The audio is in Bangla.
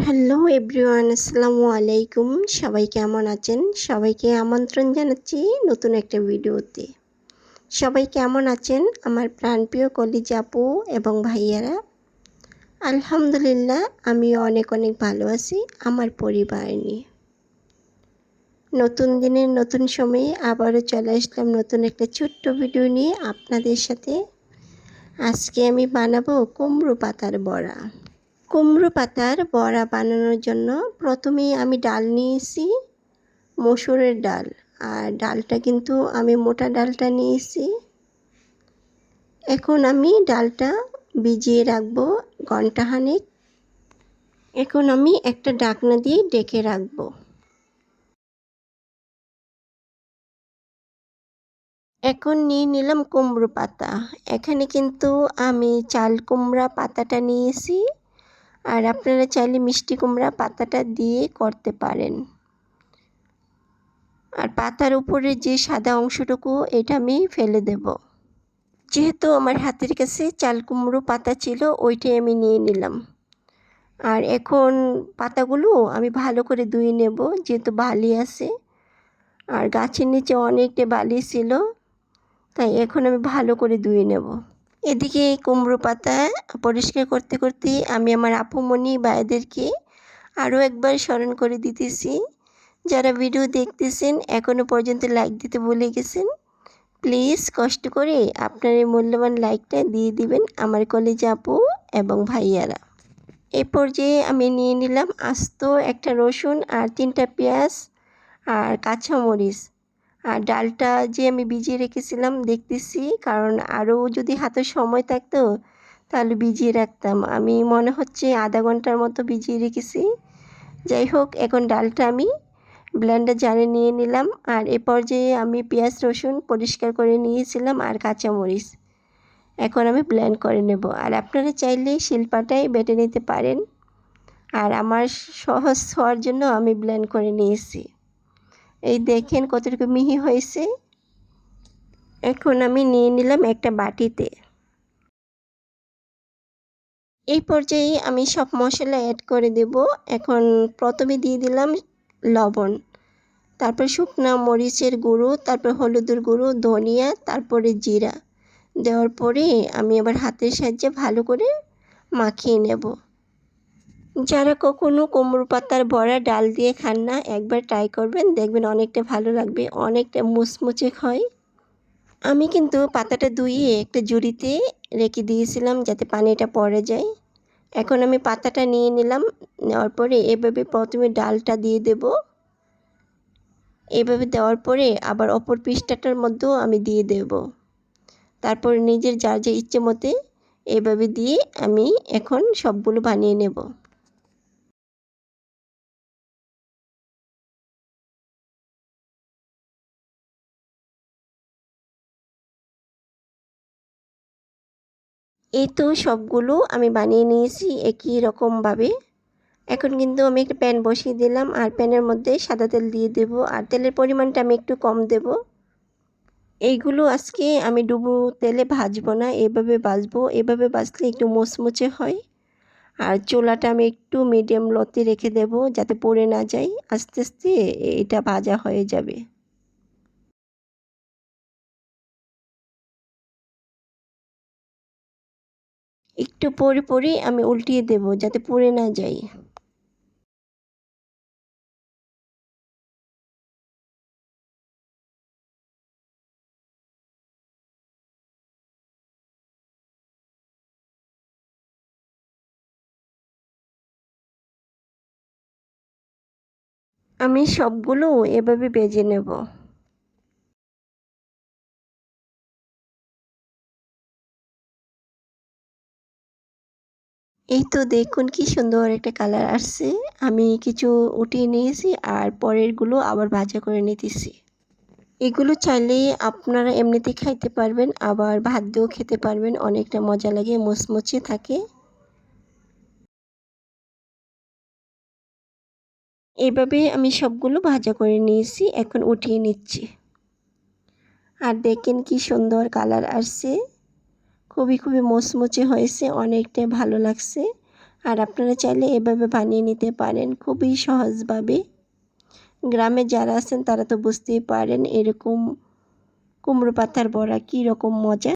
হ্যালো এভরিওয়ান, আসসালামু আলাইকুম। সবাই কেমন আছেন? সবাইকে আমন্ত্রণ জানাচ্ছি নতুন একটা ভিডিওতে। সবাই কেমন আছেন আমার প্রাণপ্রিয় কলিজা আপু এবং ভাইয়ারা? আলহামদুলিল্লাহ, আমিও অনেক অনেক ভালো আছি আমার পরিবার নিয়ে। নতুন দিনের নতুন সময়ে আবারও চলে আসলাম নতুন একটা ছোট্ট ভিডিও নিয়ে আপনাদের সাথে। আজকে আমি বানাবো কুমড়ো পাতার বড়া। কুমড়ো পাতার বড়া বানানোর জন্য প্রথমেই আমি ডাল নিয়েছি, মসুরের ডাল। আর ডালটা কিন্তু আমি মোটা ডালটা নিয়েছি। এখন আমি ডালটা ভিজিয়ে রাখবো ঘন্টাখানেক। এখন আমি একটা ঢাকনা দিয়ে ঢেকে রাখবো। এখন নিয়ে নিলাম কুমড়ো পাতা। এখানে কিন্তু আমি চাল কুমড়া পাতাটা নিয়েছি, আর আপনারা চাইলে মিষ্টি কুমড়া পাতাটা দিয়ে করতে পারেন। আর পাতার উপরে যে সাদা অংশটুকু এটা আমি ফেলে দেব। যেহেতু আমার হাতের কাছে চাল কুমড়ো পাতা ছিল, ওইটাই আমি নিয়ে নিলাম। আর এখন পাতাগুলো আমি ভালো করে ধুয়ে নেব, যেহেতু বালি আছে আর গাছের নিচে অনেকটা বালি ছিল, তাই এখন আমি ভালো করে ধুয়ে নেব। এদিকে কুমড়ো পাতা পরিষ্কার করতে করতে আমি আমার আপুমণি ভাইদেরকে আরও একবার স্মরণ করে দিতেছি, যারা ভিডিও দেখতেছেন এখনও পর্যন্ত লাইক দিতে ভুলে গেছেন, প্লিজ কষ্ট করে আপনার এই মূল্যবান লাইকটা দিয়ে দিবেন আমার কলিজা আপু এবং ভাইয়ারা। এই পর্যায়ে আমি নিয়ে নিলাম আস্ত একটা রসুন আর 3টা পেঁয়াজ আর কাঁচামরিচ। আর ডালটা যে আমি ভিজিয়ে রেখেছিলাম দেখতেছি, কারণ আরও যদি হাতে সময় থাকতো তাহলে ভিজিয়ে রাখতাম। আমি মনে হচ্ছে আধা ঘন্টার মতো ভিজিয়ে রেখেছি। যাই হোক, এখন ডালটা আমি ব্লেন্ডার জারে নিয়ে নিলাম। আর এ পর্যায়ে আমি পেঁয়াজ রসুন পরিষ্কার করে নিয়েছিলাম আর কাঁচামরিচ এখন আমি ব্লেন্ড করে নেব। আর আপনারা চাইলে শিলপাটায় বেটে নিতে পারেন, আর আমার সহজ হওয়ার জন্য আমি ব্লেন্ড করে নিয়েছি। এই দেখেন কতটুকু মিহি হয়েছে। এখন আমি নিয়ে নিলাম একটা বাটিতে। এই পর্যায়ে আমি সব মশলা অ্যাড করে দেব। এখন প্রথমে দিয়ে দিলাম লবণ, তারপর শুকনা মরিচের গুঁড়ো, তারপর হলুদের গুঁড়ো, ধনিয়া, তারপরে জিরা দেওয়ার পরে আমি আবার হাতের সাহায্যে ভালো করে মাখিয়ে নেব। যারা কখনো কুমড়ো পাতার বড়া ডাল দিয়ে খান না, একবার ট্রাই করবেন, দেখবেন অনেকটা ভালো লাগবে, অনেকটা মুচমুচে হয়। আমি কিন্তু পাতাটা ধুয়ে একটা ঝুড়িতে রেখে দিয়েছিলাম যাতে পানিটা পড়ে যায়। এখন আমি পাতাটা নিয়ে নিলাম, নেওয়ার পরে এভাবে প্রথমে ডালটা দিয়ে দেব। এভাবে দেওয়ার পরে আবার অপর পৃষ্ঠাটার মধ্যেও আমি দিয়ে দেব। তারপর নিজের যার যে ইচ্ছে মতে এভাবে দিয়ে আমি এখন সবগুলো বানিয়ে নেব। এই তো সবগুলো আমি বানিয়ে নিয়েছি একই রকমভাবে। এখন কিন্তু আমি একটা প্যান বসিয়ে দিলাম, আর প্যানের মধ্যে সাদা তেল দিয়ে দেব, আর তেলের পরিমাণটা আমি একটু কম দেব। এইগুলো আজকে আমি ডুবো তেলে ভাজবো না, এভাবে ভাজবো। এভাবে ভাজলে একটু মুচমুচে হয়। আর চুলাটা আমি একটু মিডিয়াম লোতে রেখে দেব যাতে পুড়ে না যায়, আস্তে আস্তে এটা ভাজা হয়ে যাবে। একটু পরে পরে আমি উল্টিয়ে দেব যাতে পুড়ে না যায়। আমি সবগুলো এভাবে ভেজে নেব। এই তো দেখুন কি সুন্দর একটা কালার আসছে। আমি কিছু উঠিয়ে নিয়েছি আর পরেরগুলো আবার ভাজা করে নিতেছি। এগুলো চাইলে আপনারা এমনিতেই খাইতে পারবেন, আবার ভাত দিয়েও খেতে পারবেন, অনেকটা মজা লাগে, মুচমুচে থাকে। এইভাবে আমি সবগুলো ভাজা করে নিয়েছি, এখন উঠিয়ে নিচ্ছি। আর দেখেন কি সুন্দর কালার আসছে, খুবই খুবই মুচমুচে হয়েছে, অনেকটাই ভালো লাগছে। আর আপনারা চাইলে এভাবে বানিয়ে নিতে পারেন খুবই সহজভাবে। গ্রামে যারা আছেন তারা তো বুঝতেই পারেন এরকম কুমড়ো পাতার বড়া কী রকম মজা।